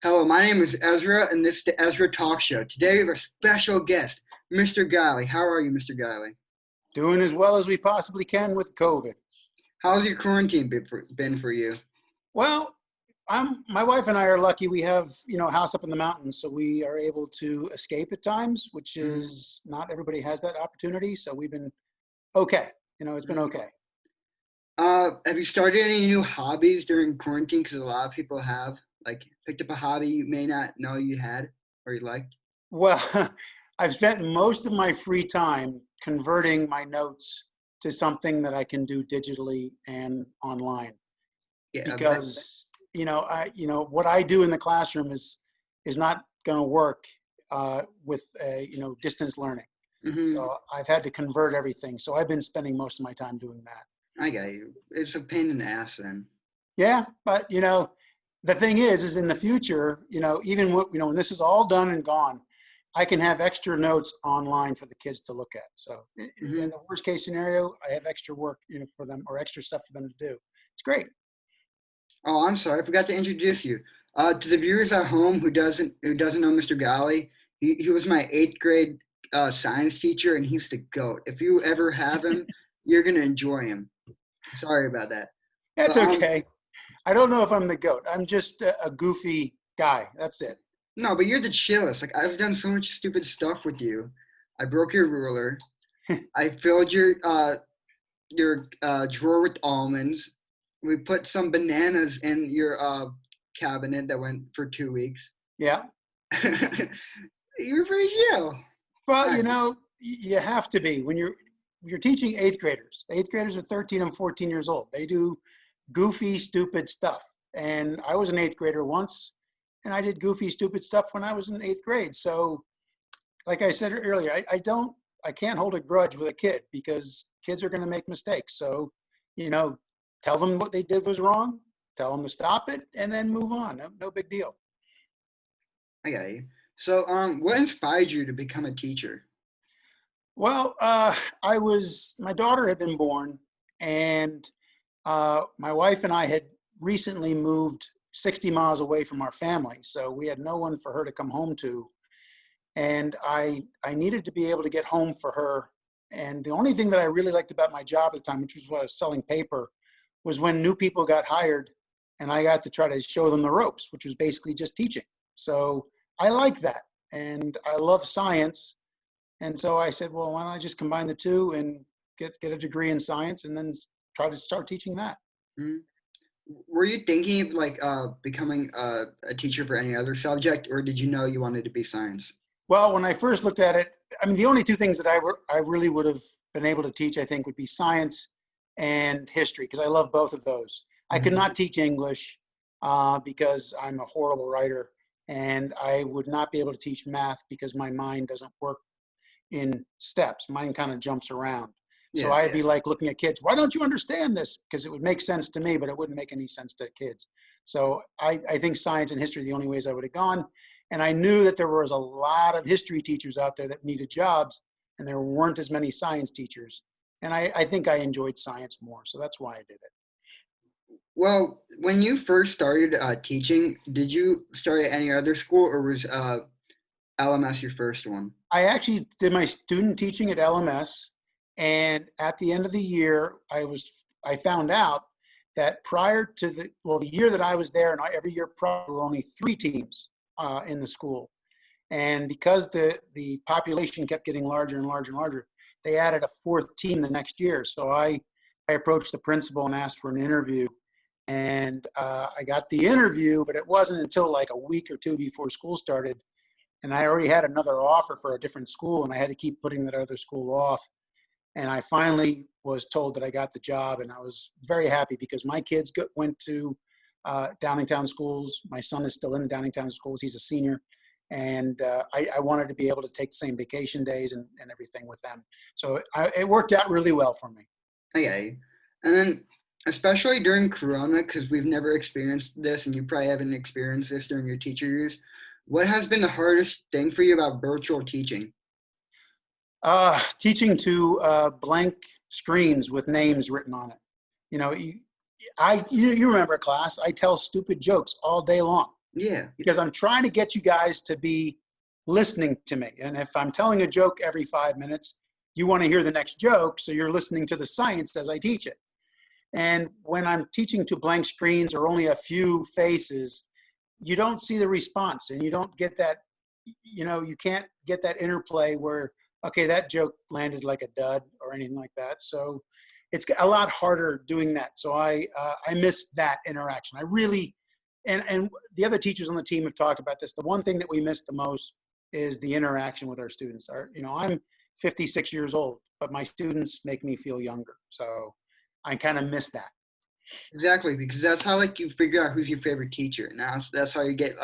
Hello, my name is Ezra, and this is the Ezra Talk Show. Today we have a special guest, Mr. Guiley. How are you, Mr. Guiley? Doing as well as we possibly can with COVID. How's your quarantine been for you? Well, my wife and I are lucky. We have, a house up in the mountains, so we are able to escape at times, which Mhm. is not everybody has that opportunity. So we've been okay. It's been okay. Have you started any new hobbies during quarantine? Because a lot of people have, like, picked up a hobby you may not know you had or you liked. Well, I've spent most of my free time converting my notes to something that I can do digitally and online. Yeah, but Because what I do in the classroom is not going to work with distance learning. hmm So I've had to convert everything. So I've been spending most of my time doing that. I got you. It's a pain in the ass then. Yeah, but the thing is in the future, even when this is all done and gone, I can have extra notes online for the kids to look at. So in hmm the worst case scenario, I have extra work, for them, or extra stuff for them to do. It's great. Oh, I'm sorry, I forgot to introduce you. To the viewers at home who doesn't know Mr. Galley, he was my eighth grade science teacher, and he's the goat. If you ever have him, you're gonna enjoy him. Sorry about that, That's but okay. I don't know if I'm the goat. I'm just a goofy guy. That's it. no, but you're the chillest. Like I've done so much stupid stuff with you. I broke your ruler. I filled your drawer with almonds. We put some bananas in your cabinet that went for 2 weeks. Yeah. You're very chill. Well, All right. you have to be when you're teaching eighth graders. Eighth graders are 13 and 14 years old. They do goofy, stupid stuff. And I was an eighth grader once, and I did goofy, stupid stuff when I was in eighth grade. So, like I said earlier, I can't hold a grudge with a kid because kids are going to make mistakes. So, you know, tell them what they did was wrong, tell them to stop it, and then move on. No big deal. I got you. So, what inspired you to become a teacher? Well, my daughter had been born, and my wife and I had recently moved 60 miles away from our family. So we had no one for her to come home to. And I needed to be able to get home for her. And the only thing that I really liked about my job at the time, which was what I was selling paper, was when new people got hired and I got to try to show them the ropes, which was basically just teaching. So I like that. And I love science. And so I said, well, why don't I just combine the two and get a degree in science and then try to start teaching that. Mhm. Were you thinking of like becoming a teacher for any other subject, or did you know you wanted to be science? Well, when I first looked at it, I mean, the only two things that I really would have been able to teach, I think, would be science and history, because I love both of those. I could hmm not teach English because I'm a horrible writer, and I would not be able to teach math because my mind doesn't work in steps. Mine kind of jumps around. So Yeah. I'd be like looking at kids, why don't you understand this? Because it would make sense to me, but it wouldn't make any sense to kids. So I think science and history are the only ways I would have gone. And I knew that there was a lot of history teachers out there that needed jobs, and there weren't as many science teachers. And I think I enjoyed science more. So that's why I did it. Well, when you first started teaching, did you start at any other school, or was LMS your first one? I actually did my student teaching at LMS, and at the end of the year, I found out that prior to the year that I was there, and every year prior, there were only 3 teams in the school, and because the population kept getting larger and larger and larger, they added a 4th team the next year. So I approached the principal and asked for an interview, and I got the interview, but it wasn't until like a week or two before school started, and I already had another offer for a different school, and I had to keep putting that other school off. And I finally was told that I got the job, and I was very happy because my kids went to Downingtown schools. My son is still in the Downingtown schools. He's a senior. And I wanted to be able to take the same vacation days and everything with them. So it worked out really well for me. Okay. And then, especially during Corona, because we've never experienced this, and you probably haven't experienced this during your teacher years, what has been the hardest thing for you about virtual teaching? Teaching to blank screens with names written on it. You know, you remember class, I tell stupid jokes all day long. Yeah, because I'm trying to get you guys to be listening to me. And if I'm telling a joke every 5 minutes, you want to hear the next joke. So you're listening to the science as I teach it. And when I'm teaching to blank screens or only a few faces, you don't see the response and you don't get that, you can't get that interplay where, okay, that joke landed like a dud or anything like that. So it's a lot harder doing that. So I miss that interaction. I really, and the other teachers on the team have talked about this. The one thing that we miss the most is the interaction with our students. I'm 56 years old, but my students make me feel younger. So I kind of miss that. exactly. Because that's how like you figure out who's your favorite teacher. Now that's how you get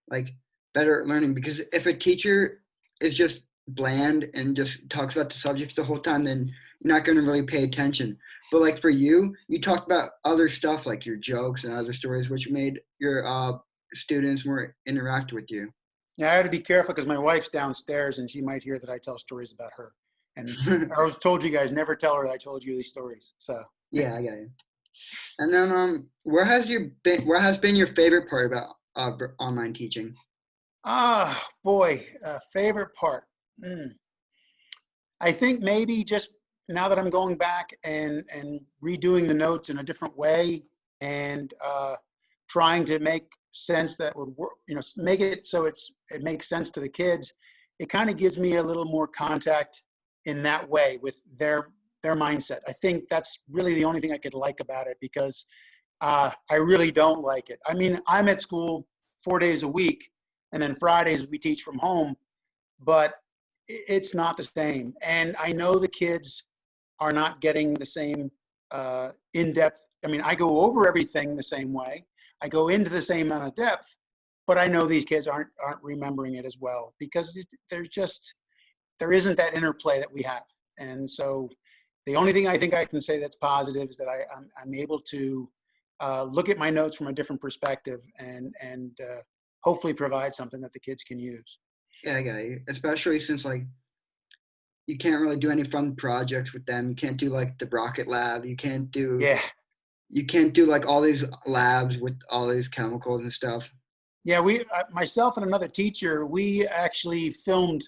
like better at learning. Because if a teacher is just bland and just talks about the subjects the whole time, then you're not going to really pay attention. But like for you, you talked about other stuff like your jokes and other stories, which made your students more interact with you. Yeah, I have to be careful because my wife's downstairs and she might hear that I tell stories about her. And I was told you guys never tell her that I told you these stories. So, Yeah, I got you. And then where has been your favorite part about online teaching? boy, favorite part. Mm. I think maybe just now that I'm going back and redoing the notes in a different way and trying to make sense that would work, make it so it makes sense to the kids. It kind of gives me a little more contact in that way with their mindset. I think that's really the only thing I could like about it because I really don't like it. I mean, I'm at school 4 days a week, and then Fridays we teach from home, but it's not the same. And I know the kids are not getting the same in-depth. I mean, I go over everything the same way. I go into the same amount of depth, but I know these kids aren't remembering it as well because there isn't that interplay that we have. And so the only thing I think I can say that's positive is that I'm able to look at my notes from a different perspective and hopefully provide something that the kids can use. Yeah, I got you. Especially since like you can't really do any fun projects with them. You can't do like the rocket lab. Yeah. You can't do like all these labs with all these chemicals and stuff. Yeah, myself and another teacher, we actually filmed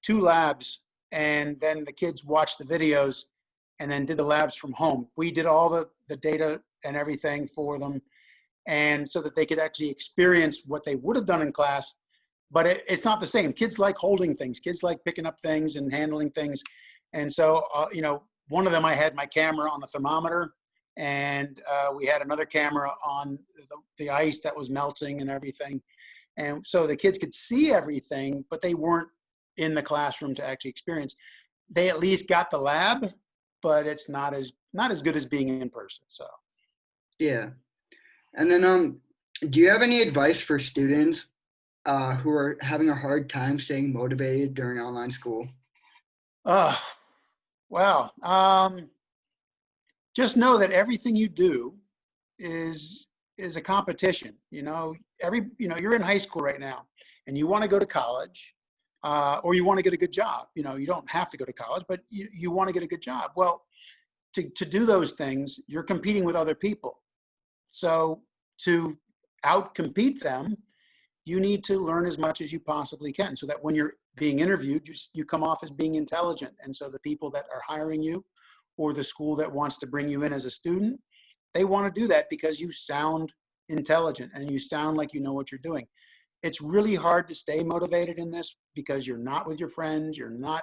2 labs and then the kids watched the videos and then did the labs from home. We did all the data and everything for them and so that they could actually experience what they would have done in class, but it's not the same. Kids like holding things. Kids like picking up things and handling things. And so, one of them, I had my camera on the thermometer and we had another camera on the ice that was melting and everything. And so the kids could see everything, but they weren't in the classroom to actually experience. They at least got the lab, but it's not as good as being in person. So, Yeah. And then do you have any advice for students who are having a hard time staying motivated during online school? uh, wow. Just know that everything you do is is a competition. You're in high school right now, and you want to go to college, or you want to get a good job. You don't have to go to college, but you want to get a good job. Well, to do those things, you're competing with other people. So to outcompete them, you need to learn as much as you possibly can so that when you're being interviewed, you come off as being intelligent. And so the people that are hiring you or the school that wants to bring you in as a student, they want to do that because you sound intelligent and you sound like you know what you're doing. It's really hard to stay motivated in this because you're not with your friends, you're not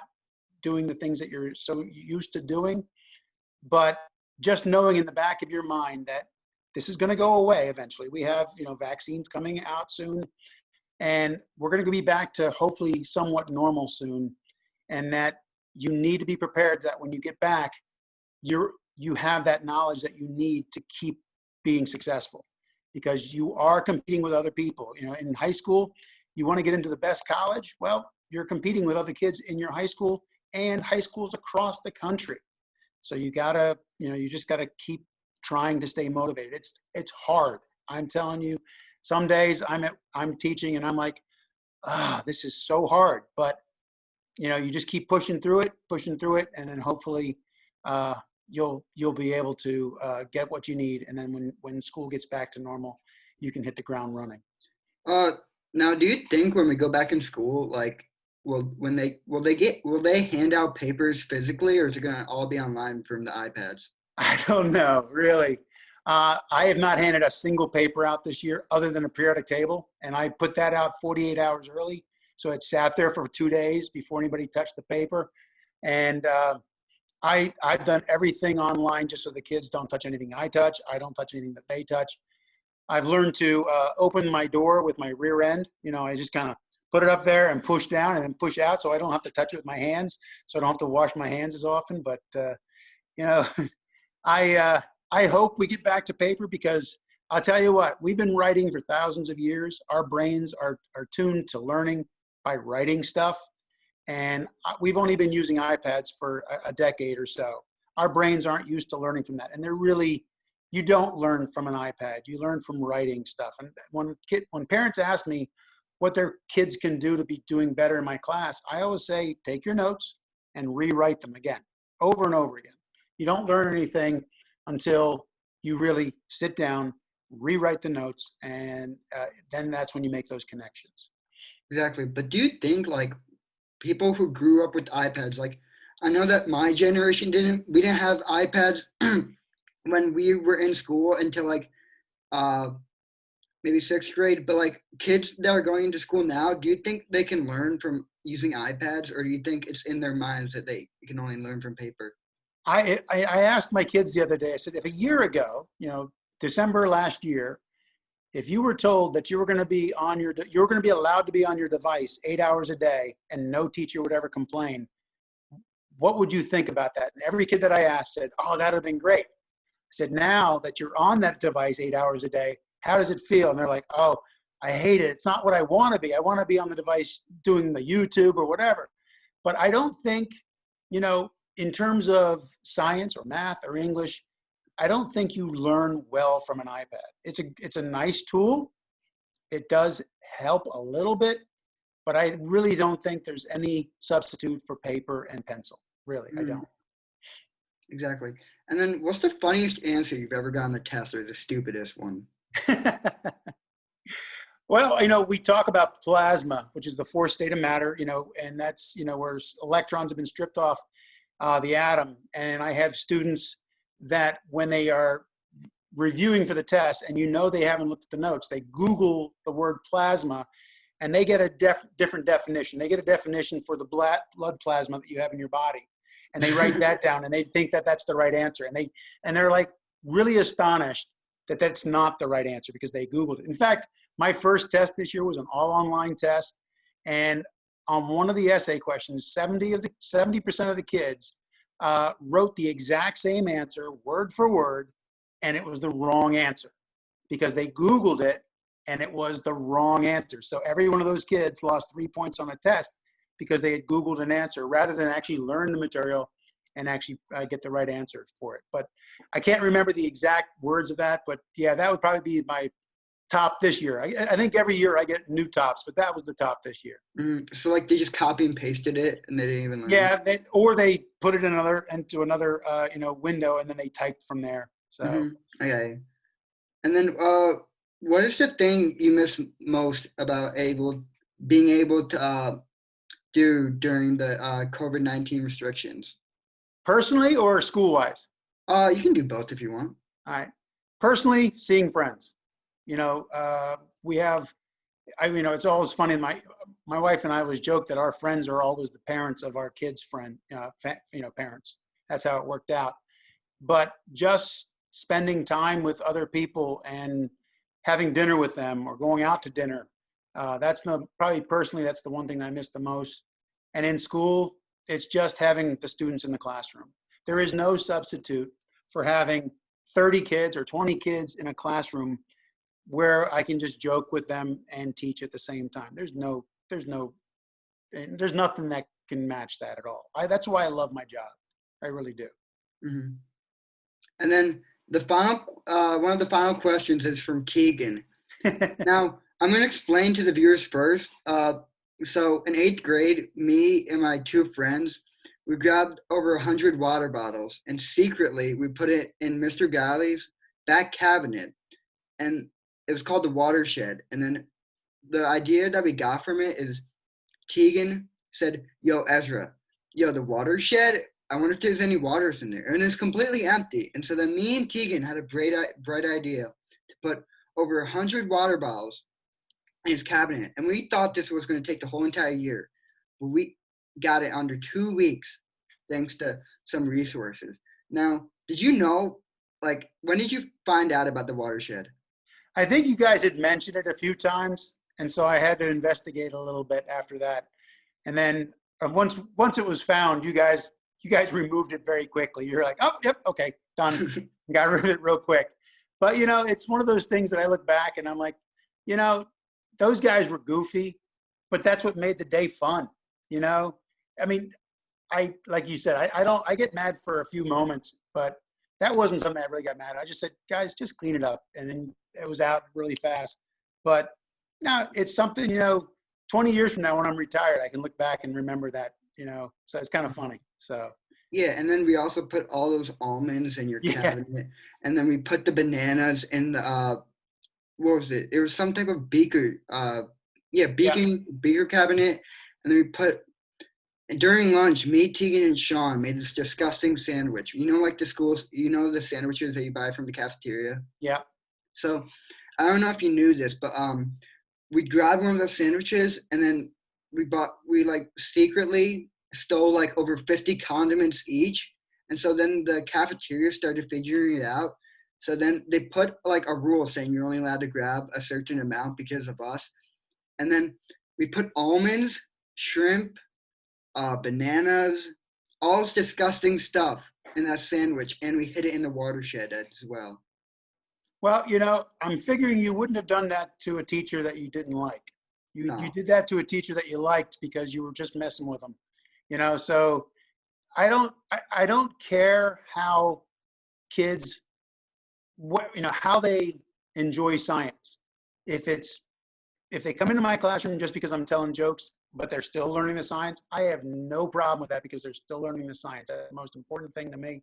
doing the things that you're so used to doing. But just knowing in the back of your mind that this is going to go away eventually. We have, vaccines coming out soon, and we're going to be back to hopefully somewhat normal soon. And that you need to be prepared that when you get back, you have that knowledge that you need to keep being successful because you are competing with other people. In high school, you want to get into the best college. Well, you're competing with other kids in your high school and high schools across the country. So you just gotta keep trying to stay motivated. It's hard. I'm telling you, some days I'm teaching and I'm like, this is so hard. But you just keep pushing through it, and then hopefully you'll be able to get what you need. And then when school gets back to normal, you can hit the ground running. Uh, Now, do you think when we go back in school, like, will they hand out papers physically, or is it gonna all be online from the iPads? I don't know, really. I have not handed a single paper out this year other than a periodic table, and I put that out 48 hours early. So it sat there for 2 days before anybody touched the paper. And I've done everything online just so the kids don't touch anything I touch. I don't touch anything that they touch. I've learned to open my door with my rear end. I just kind of put it up there and push down and then push out so I don't have to touch it with my hands. So I don't have to wash my hands as often. But, you know, I hope we get back to paper because I'll tell you what, we've been writing for thousands of years. Our brains are tuned to learning by writing stuff. And we've only been using iPads for a decade or so. Our brains aren't used to learning from that. And they're really, you don't learn from an iPad. You learn from writing stuff. And when parents ask me what their kids can do to be doing better in my class, I always say, take your notes and rewrite them again, over and over again. You don't learn anything until you really sit down, rewrite the notes, and then that's when you make those connections. Exactly. But do you think like people who grew up with iPads, like I know that my generation we didn't have iPads when we were in school until like uh maybe sixth grade, but like kids that are going into school now, do you think they can learn from using iPads, or do you think it's in their minds that they can only learn from paper? I asked my kids the other day, I said, if a year ago, December last year, if you were told that you were going to be allowed to be on your device 8 hours a day and no teacher would ever complain, what would you think about that? And every kid that I asked said, oh, that would have been great. I said, now that you're on that device 8 hours a day, how does it feel? And they're like, oh, I hate it. It's not what I want to be. I want to be on the device doing the YouTube or whatever. But I don't think, in terms of science or math or English, I don't think you learn well from an iPad. It's a nice tool. It does help a little bit, but I really don't think there's any substitute for paper and pencil. Really, I Mm, don't. exactly. And then what's the funniest answer you've ever gotten on a test, or the stupidest one? Well, we talk about plasma, which is the fourth state of matter, and that's, where electrons have been stripped off the atom. And I have students that when they are reviewing for the test and they haven't looked at the notes, they Google the word plasma and they get a different definition. They get a definition for the blood plasma that you have in your body. And they write that down and they think that that's the right answer. And they're like really astonished that that's not the right answer because they Googled it. In fact, my first test this year was an all online test. And on one of the essay questions, 70% of the kids wrote the exact same answer, word for word, and it was the wrong answer because they Googled it and it was the wrong answer. So every one of those kids lost 3 points on a test because they had Googled an answer rather than actually learn the material and actually get the right answer for it. But I can't remember the exact words of that, but yeah, that would probably be my top this year. I think every year I get new tops, but that was the top this year. So like they just copy and pasted it and they didn't even learn. Yeah, or they put it into another window and then they typed from there. So Okay. And then what is the thing you miss most about being able to do during the COVID-19 restrictions? personally or school wise? You can do both if you want. All right. Personally, seeing friends. We have. It's always funny. My wife and I always joke that our friends are always the parents of our kids' parents. That's how it worked out. But just spending time with other people and having dinner with them or going out to dinner, probably personally, that's the one thing I miss the most. And in school, it's just having the students in the classroom. There is no substitute for having 30 kids or 20 kids in a classroom where I can just joke with them and teach at the same time. There's nothing that can match that at all. That's why I love my job. I really do. Hmm. And then one of the final questions is from Keegan. Now, I'm going to explain to the viewers first. So in eighth grade, me and my two friends, we grabbed over 100 water bottles and secretly we put it in Mr. Guiley's back cabinet. And it was called the watershed. And then the idea that we got from it is Tegan said, "Yo, Ezra, yo, the watershed. I wonder if there's any waters in there." And it's completely empty. And so then me and Tegan had a bright idea to put over 100 water bottles in his cabinet. And we thought this was going to take the whole entire year. But we got it under 2 weeks thanks to some resources. Now, did you know, like, when did you find out about the watershed? I think you guys had mentioned it a few times, and so I had to investigate a little bit after that. And then once it was found, you guys removed it very quickly. You're like, oh, yep, okay, done. Got rid of it real quick. But it's one of those things that I look back and I'm like, you know, those guys were goofy, but that's what made the day fun. You know, I mean, I like you said, I get mad for a few moments, but that wasn't something I really got mad at. I just said, guys, just clean it up, and then it was out really fast. But now it's something, 20 years from now when I'm retired, I can look back and remember that, so it's kind of funny. So Yeah, and then we also put all those almonds in your yeah, cabinet, and then we put the bananas in the what was it? It was some type of beaker, yeah, yeah, beaker cabinet, and then we put during lunch. Me, Tegan, and Sean made this disgusting sandwich. Like the schools, the sandwiches that you buy from the cafeteria. yeah. So I don't know if you knew this, but we grabbed one of those sandwiches and then we like secretly stole like over 50 condiments each. And so then the cafeteria started figuring it out. So then they put like a rule saying you're only allowed to grab a certain amount because of us. And then we put almonds, shrimp, bananas, all this disgusting stuff in that sandwich, and we hid it in the watershed as well. Well, I'm figuring you wouldn't have done that to a teacher that you didn't like. You No, did that to a teacher that you liked because you were just messing with them. So I don't care how kids how they enjoy science. If they come into my classroom just because I'm telling jokes, but they're still learning the science, I have no problem with that because they're still learning the science. That's the most important thing to me.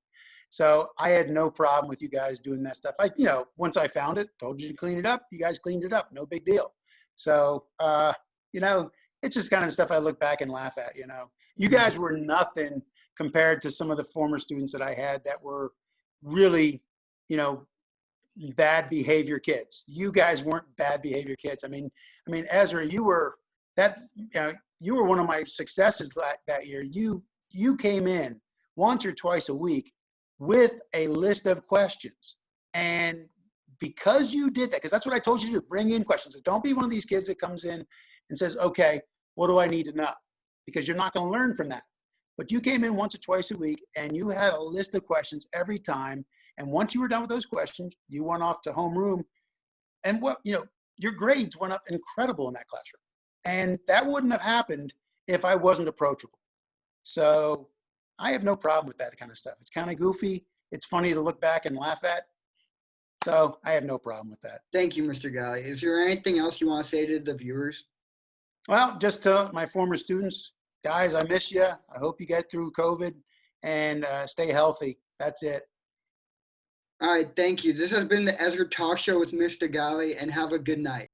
So I had no problem with you guys doing that stuff. Once I found it, told you to clean it up. You guys cleaned it up. No big deal. So, it's just kind of stuff I look back and laugh at. You guys were nothing compared to some of the former students that I had that were really, you know, bad behavior kids. You guys weren't bad behavior kids. I mean, Ezra, you were that. You were one of my successes that year. You came in once or twice a week with a list of questions, and because you did that, because that's what I told you to do, bring in questions. Don't be one of these kids that comes in and says, "Okay, what do I need to know?" Because you're not going to learn from that. But you came in once or twice a week, and you had a list of questions every time. And once you were done with those questions, you went off to homeroom, and your grades went up incredible in that classroom. And that wouldn't have happened if I wasn't approachable. So I have no problem with that kind of stuff. It's kind of goofy. It's funny to look back and laugh at. So I have no problem with that. thank you, Mr. Guiley. Is there anything else you want to say to the viewers? Well, just to my former students, guys, I miss you. I hope you get through COVID and stay healthy. That's it. All right, thank you. This has been the Ezra Talk Show with Mr. Guiley, and have a good night.